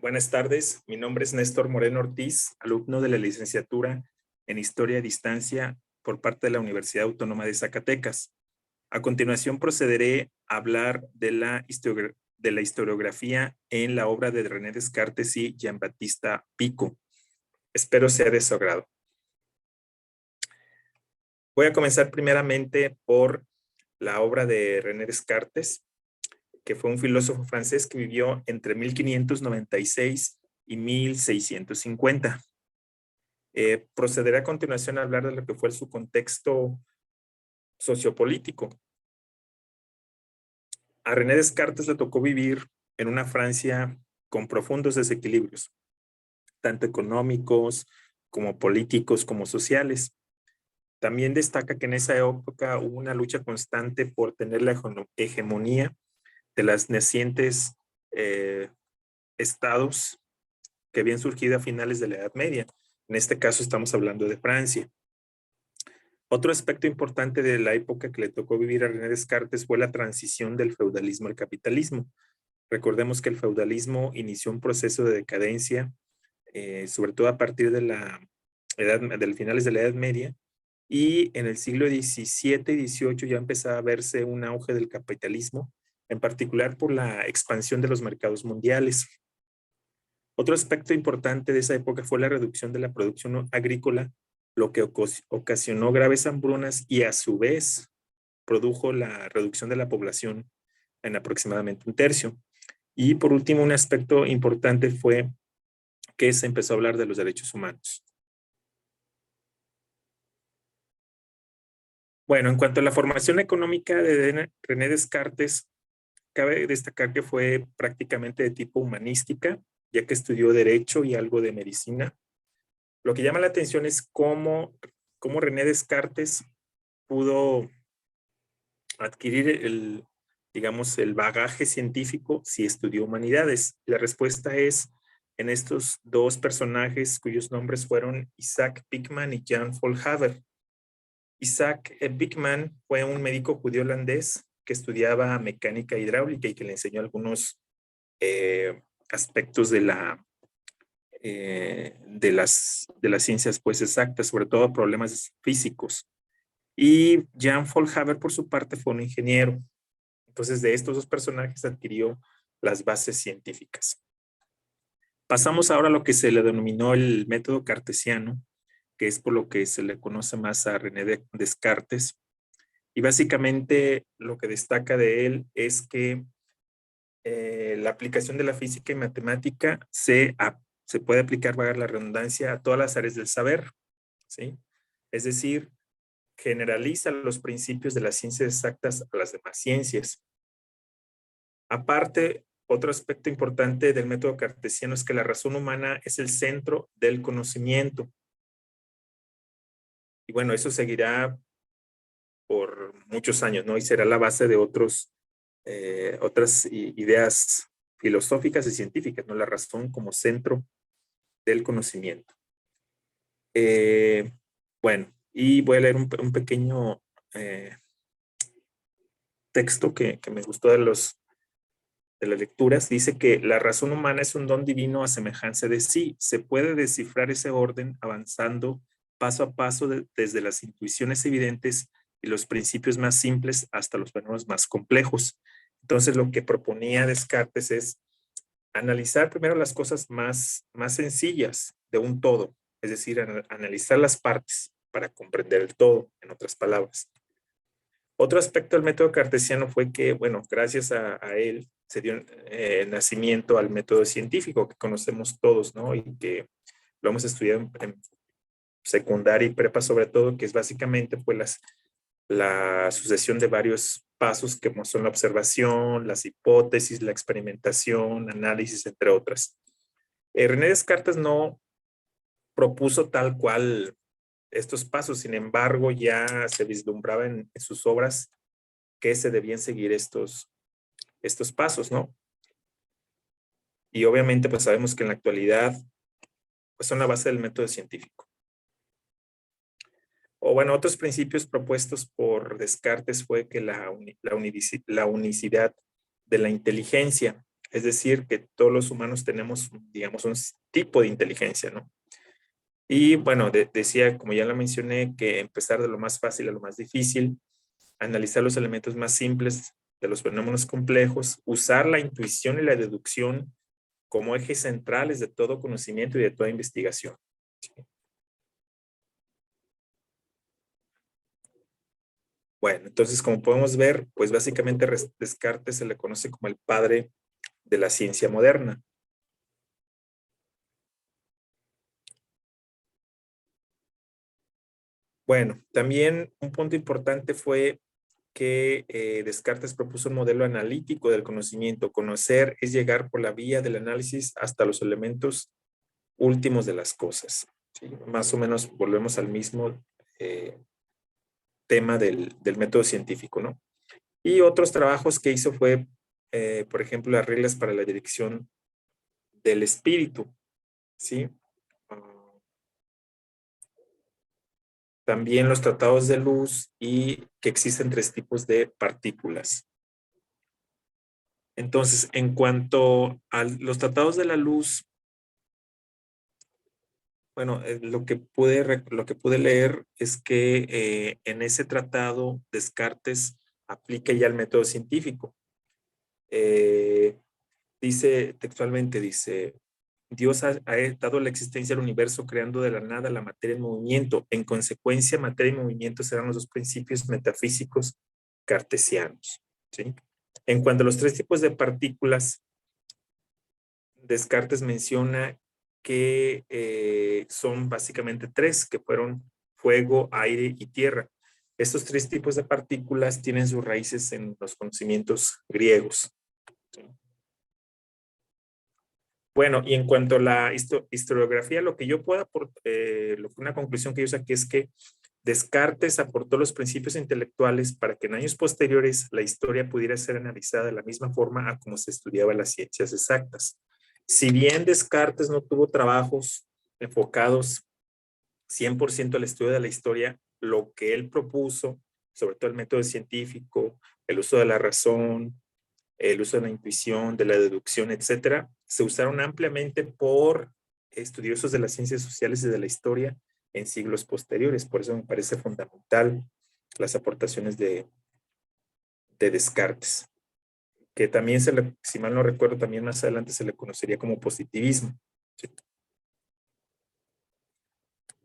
Buenas tardes, mi nombre es Néstor Moreno Ortiz, alumno de la licenciatura en Historia a Distancia por parte de la Universidad Autónoma de Zacatecas. A continuación procederé a hablar de la historiografía en la obra de René Descartes y Giambattista Vico. Espero sea de su agrado. Voy a comenzar primeramente por la obra de René Descartes, que fue un filósofo francés que vivió entre 1596 y 1650. Procederé a continuación a hablar de lo que fue su contexto sociopolítico. A René Descartes le tocó vivir en una Francia con profundos desequilibrios, tanto económicos como políticos como sociales. También destaca que en esa época hubo una lucha constante por tener la hegemonía de las nacientes estados que habían surgido a finales de la Edad Media. En este caso estamos hablando de Francia. Otro aspecto importante de la época que le tocó vivir a René Descartes fue la transición del feudalismo al capitalismo. Recordemos que el feudalismo inició un proceso de decadencia, sobre todo a partir de de finales de la Edad Media, y en el siglo XVII y XVIII ya empezaba a verse un auge del capitalismo, en particular por la expansión de los mercados mundiales. Otro aspecto importante de esa época fue la reducción de la producción agrícola, lo que ocasionó graves hambrunas y a su vez produjo la reducción de la población en aproximadamente un tercio. Y por último, un aspecto importante fue que se empezó a hablar de los derechos humanos. Bueno, en cuanto a la formación económica de René Descartes, cabe destacar que fue prácticamente de tipo humanística, ya que estudió Derecho y algo de Medicina. Lo que llama la atención es cómo René Descartes pudo adquirir el bagaje científico si estudió humanidades. La respuesta es en estos dos personajes cuyos nombres fueron Isaac Pitman y Jan Volhaver. Isaac Pitman fue un médico judío holandés que estudiaba mecánica hidráulica y que le enseñó algunos aspectos de las ciencias pues exactas, sobre todo problemas físicos. Y Jan Volhaver, por su parte, fue un ingeniero. Entonces, de estos dos personajes adquirió las bases científicas. Pasamos ahora a lo que se le denominó el método cartesiano, que es por lo que se le conoce más a René Descartes. Y básicamente lo que destaca de él es que la aplicación de la física y matemática se puede aplicar, valga la redundancia, a todas las áreas del saber, ¿sí? Es decir, generaliza los principios de las ciencias exactas a las demás ciencias. Aparte, otro aspecto importante del método cartesiano es que la razón humana es el centro del conocimiento. Y bueno, eso seguirá por muchos años, ¿no? Y será la base de otras ideas filosóficas y científicas, ¿no? La razón como centro del conocimiento. Bueno, y voy a leer un pequeño texto que me gustó de las lecturas. Dice que la razón humana es un don divino a semejanza de sí. Se puede descifrar ese orden avanzando paso a paso desde las intuiciones evidentes y los principios más simples hasta los fenómenos más complejos. Entonces, lo que proponía Descartes es analizar primero las cosas más sencillas de un todo, es decir, analizar las partes para comprender el todo, en otras palabras. Otro aspecto del método cartesiano fue que, bueno, gracias a él se dio nacimiento al método científico que conocemos todos, ¿no? Y que lo hemos estudiado en secundaria y prepa sobre todo, que es básicamente pues la sucesión de varios pasos que son la observación, las hipótesis, la experimentación, análisis, entre otras. René Descartes no propuso tal cual estos pasos, sin embargo, ya se vislumbraba en sus obras que se debían seguir estos pasos, ¿no? Y obviamente, pues sabemos que en la actualidad pues son la base del método científico. O bueno, otros principios propuestos por Descartes fue que la unicidad de la inteligencia, es decir, que todos los humanos tenemos, digamos, un tipo de inteligencia, ¿no? Y bueno, decía, como ya lo mencioné, que empezar de lo más fácil a lo más difícil, analizar los elementos más simples de los fenómenos complejos, usar la intuición y la deducción como ejes centrales de todo conocimiento y de toda investigación. ¿Sí? Bueno, entonces, como podemos ver, pues básicamente Descartes se le conoce como el padre de la ciencia moderna. Bueno, también un punto importante fue que Descartes propuso un modelo analítico del conocimiento. Conocer es llegar por la vía del análisis hasta los elementos últimos de las cosas. ¿Sí? Más o menos volvemos al mismo tema del método científico, ¿no? Y otros trabajos que hizo fue, por ejemplo, las reglas para la dirección del espíritu, ¿sí? También los tratados de luz y que existen tres tipos de partículas. Entonces, en cuanto a los tratados de la luz, bueno, lo que pude leer es que en ese tratado Descartes aplica ya el método científico. Dice textualmente, dice, Dios ha dado la existencia al universo creando de la nada la materia en movimiento. En consecuencia, materia y movimiento serán los dos principios metafísicos cartesianos. ¿Sí? En cuanto a los tres tipos de partículas, Descartes menciona que son básicamente tres, que fueron fuego, aire y tierra. Estos tres tipos de partículas tienen sus raíces en los conocimientos griegos. ¿Sí? Bueno, y en cuanto a la historiografía, lo que yo puedo aportar, una conclusión que yo saqué es que Descartes aportó los principios intelectuales para que en años posteriores la historia pudiera ser analizada de la misma forma a como se estudiaba las ciencias exactas. Si bien Descartes no tuvo trabajos enfocados 100% al estudio de la historia, lo que él propuso, sobre todo el método científico, el uso de la razón, el uso de la intuición, de la deducción, etcétera, se usaron ampliamente por estudiosos de las ciencias sociales y de la historia en siglos posteriores. Por eso me parece fundamental las aportaciones de Descartes, que también si mal no recuerdo, también más adelante se le conocería como positivismo. ¿Sí?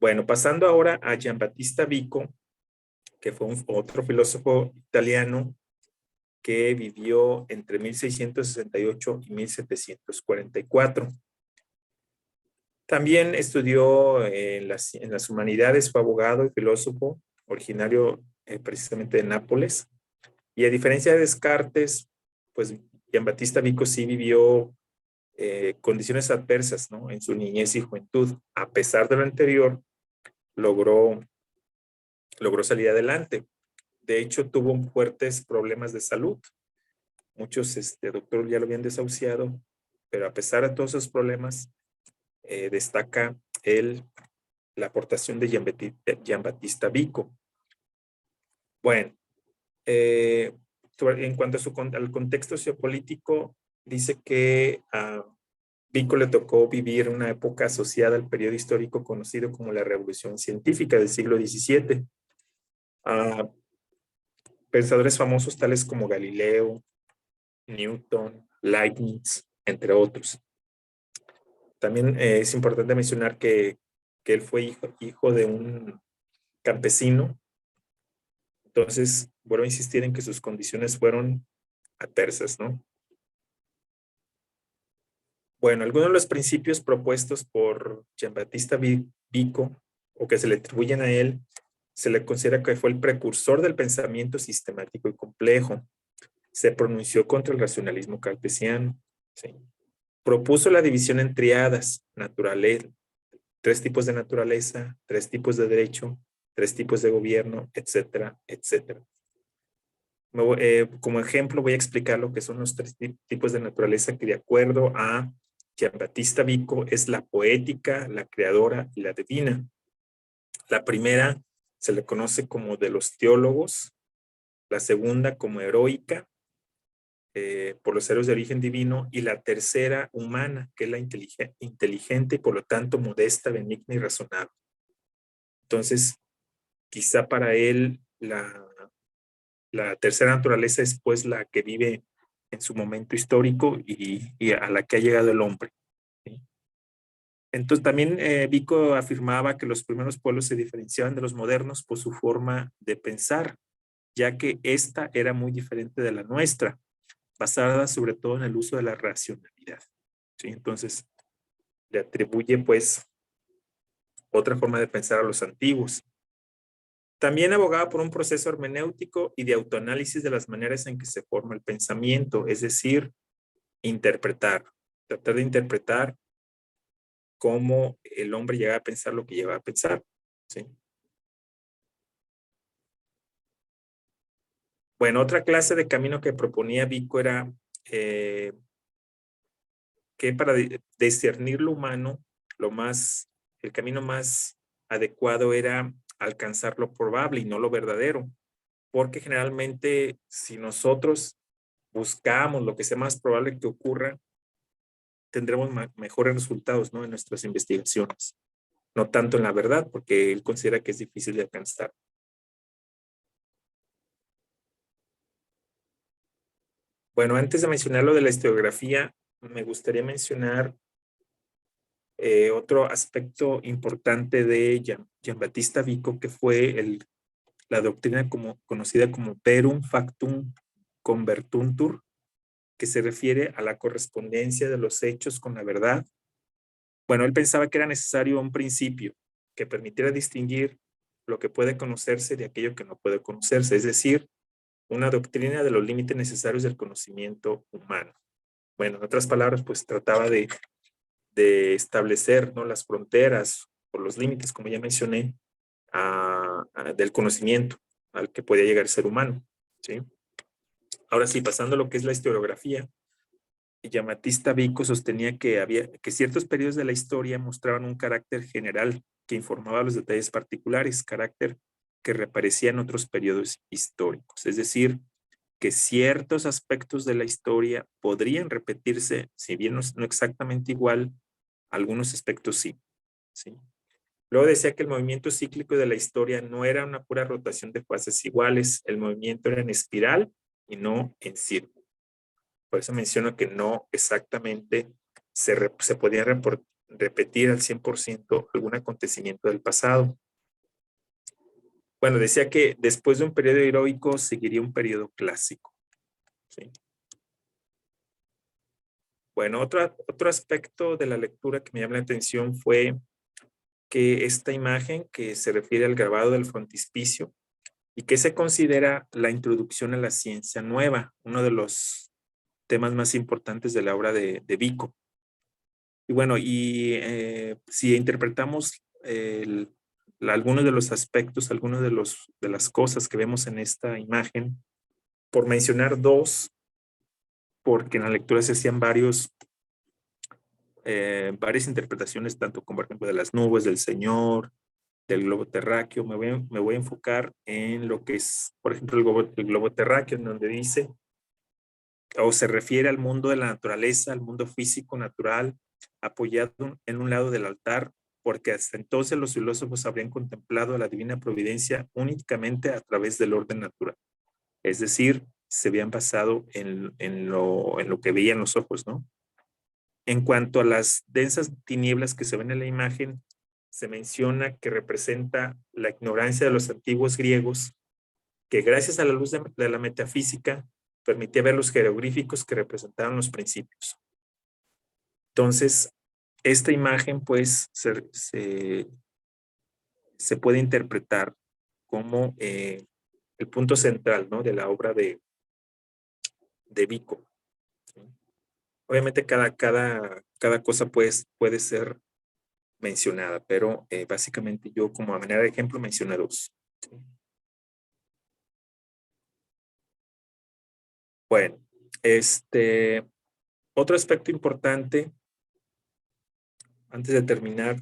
Bueno, pasando ahora a Giambattista Vico, que fue otro filósofo italiano que vivió entre 1668 y 1744. También estudió en las humanidades, fue abogado y filósofo, originario precisamente de Nápoles. Y a diferencia de Descartes, pues Giambattista Vico sí vivió condiciones adversas, ¿no? En su niñez y juventud. A pesar de lo anterior, logró, logró salir adelante. De hecho, tuvo fuertes problemas de salud. Muchos doctores ya lo habían desahuciado, pero a pesar de todos esos problemas, destaca la aportación de Giambattista Vico. Bueno, en cuanto al contexto sociopolítico, dice que a Vico le tocó vivir una época asociada al periodo histórico conocido como la Revolución Científica del siglo XVII. Pensadores famosos tales como Galileo, Newton, Leibniz, entre otros. También es importante mencionar que él fue hijo de un campesino. Entonces, vuelvo a insistir en que sus condiciones fueron adversas, ¿no? Bueno, algunos de los principios propuestos por Giambattista Vico, o que se le atribuyen a él, se le considera que fue el precursor del pensamiento sistemático y complejo. Se pronunció contra el racionalismo cartesiano. ¿Sí? Propuso la división en triadas, naturaleza, tres tipos de naturaleza, tres tipos de derecho, tres tipos de gobierno, etcétera, etcétera. Como ejemplo voy a explicar lo que son los tres tipos de naturaleza que de acuerdo a Giambattista Vico es la poética, la creadora y la divina. La primera se le conoce como de los teólogos, la segunda como heroica, por los seres de origen divino, y la tercera humana, que es la inteligente y por lo tanto modesta, benigna y razonable. Entonces, quizá para él la tercera naturaleza es pues la que vive en su momento histórico y a la que ha llegado el hombre. ¿Sí? Entonces también Vico afirmaba que los primeros pueblos se diferenciaban de los modernos por su forma de pensar, ya que esta era muy diferente de la nuestra, basada sobre todo en el uso de la racionalidad. ¿Sí? Entonces le atribuye pues otra forma de pensar a los antiguos. También abogaba por un proceso hermenéutico y de autoanálisis de las maneras en que se forma el pensamiento, es decir, interpretar, tratar de interpretar cómo el hombre llega a pensar lo que llega a pensar. ¿Sí? Bueno, otra clase de camino que proponía Vico era que para discernir lo humano, el camino más adecuado era alcanzar lo probable y no lo verdadero, porque generalmente si nosotros buscamos lo que sea más probable que ocurra, tendremos mejores resultados, ¿no? En nuestras investigaciones, no tanto en la verdad, porque él considera que es difícil de alcanzar. Bueno, antes de mencionar lo de la historiografía, me gustaría mencionar otro aspecto importante de Giambattista Vico, que fue la doctrina conocida como Verum Factum Convertuntur, que se refiere a la correspondencia de los hechos con la verdad. Bueno, él pensaba que era necesario un principio que permitiera distinguir lo que puede conocerse de aquello que no puede conocerse, es decir, una doctrina de los límites necesarios del conocimiento humano. Bueno, en otras palabras, pues trataba de establecer, ¿no?, las fronteras o los límites, como ya mencioné, del conocimiento al que podía llegar el ser humano. ¿Sí? Ahora sí, pasando a lo que es la historiografía, Giambattista Vico sostenía que ciertos periodos de la historia mostraban un carácter general que informaba los detalles particulares, carácter que reaparecía en otros periodos históricos. Es decir, que ciertos aspectos de la historia podrían repetirse, si bien no exactamente igual, algunos aspectos sí. ¿Sí? Luego decía que el movimiento cíclico de la historia no era una pura rotación de fases iguales, el movimiento era en espiral y no en círculo. Por eso menciono que no exactamente se podía repetir al 100% algún acontecimiento del pasado. Bueno, decía que después de un periodo heroico seguiría un periodo clásico. ¿Sí? Bueno, otro aspecto de la lectura que me llamó la atención fue que esta imagen que se refiere al grabado del frontispicio y que se considera la introducción a la ciencia nueva, uno de los temas más importantes de la obra de Vico. Y bueno, si interpretamos algunos de los aspectos, algunos de las cosas que vemos en esta imagen, por mencionar dos, porque en la lectura se hacían varias interpretaciones, tanto como por ejemplo de las nubes, del Señor, del globo terráqueo. Me voy a enfocar en lo que es, por ejemplo, el globo terráqueo, en donde dice, o se refiere al mundo de la naturaleza, al mundo físico natural, apoyado en un lado del altar, porque hasta entonces los filósofos habrían contemplado la divina providencia únicamente a través del orden natural. Es decir, se habían basado en lo que veían los ojos, ¿no? En cuanto a las densas tinieblas que se ven en la imagen, se menciona que representa la ignorancia de los antiguos griegos, que gracias a la luz de la metafísica permitía ver los jeroglíficos que representaban los principios. Entonces, esta imagen pues se puede interpretar como el punto central, ¿no?, de la obra de Vico. Obviamente cada cosa pues, puede ser mencionada, pero básicamente yo como a manera de ejemplo mencioné dos. Bueno, otro aspecto importante antes de terminar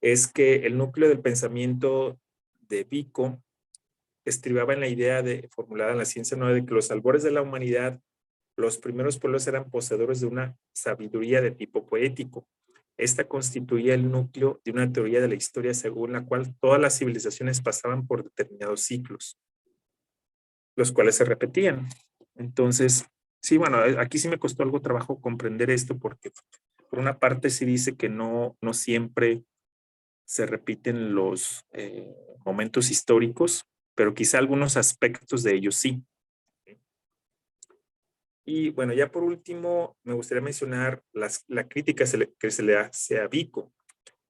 es que el núcleo del pensamiento de Vico estribaba en la idea formulada en la ciencia nueva de que los albores de la humanidad Los primeros pueblos eran poseedores de una sabiduría de tipo poético. Esta constituía el núcleo de una teoría de la historia según la cual todas las civilizaciones pasaban por determinados ciclos, los cuales se repetían. Entonces, sí, bueno, aquí sí me costó algo trabajo comprender esto porque por una parte sí dice que no siempre se repiten los momentos históricos, pero quizá algunos aspectos de ellos sí. Y bueno, ya por último, me gustaría mencionar la crítica que se le hace a Vico.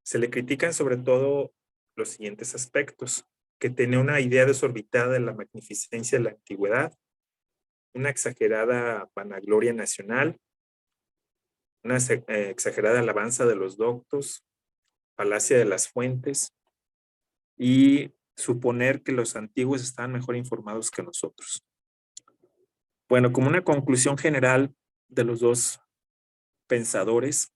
Se le critican sobre todo los siguientes aspectos: que tenía una idea desorbitada de la magnificencia de la antigüedad, una exagerada vanagloria nacional, una exagerada alabanza de los doctos, falacia de las fuentes y suponer que los antiguos estaban mejor informados que nosotros. Bueno, como una conclusión general de los dos pensadores,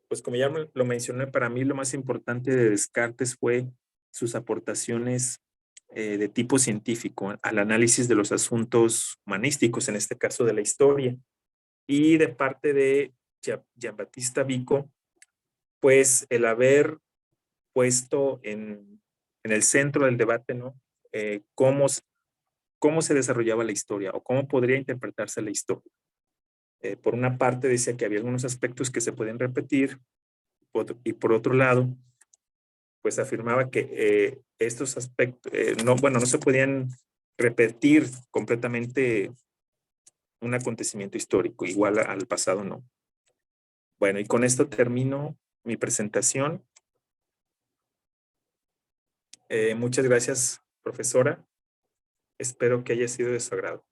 pues como ya lo mencioné, para mí lo más importante de Descartes fue sus aportaciones de tipo científico al análisis de los asuntos humanísticos, en este caso de la historia. Y de parte de Giambattista Vico, pues el haber puesto en el centro del debate, ¿no? Cómo se desarrollaba la historia o cómo podría interpretarse la historia. Por una parte decía que había algunos aspectos que se pueden repetir y por otro lado, pues afirmaba que estos aspectos, no se podían repetir completamente un acontecimiento histórico, igual al pasado no. Bueno, y con esto termino mi presentación. Muchas gracias, profesora. Espero que haya sido de su agrado.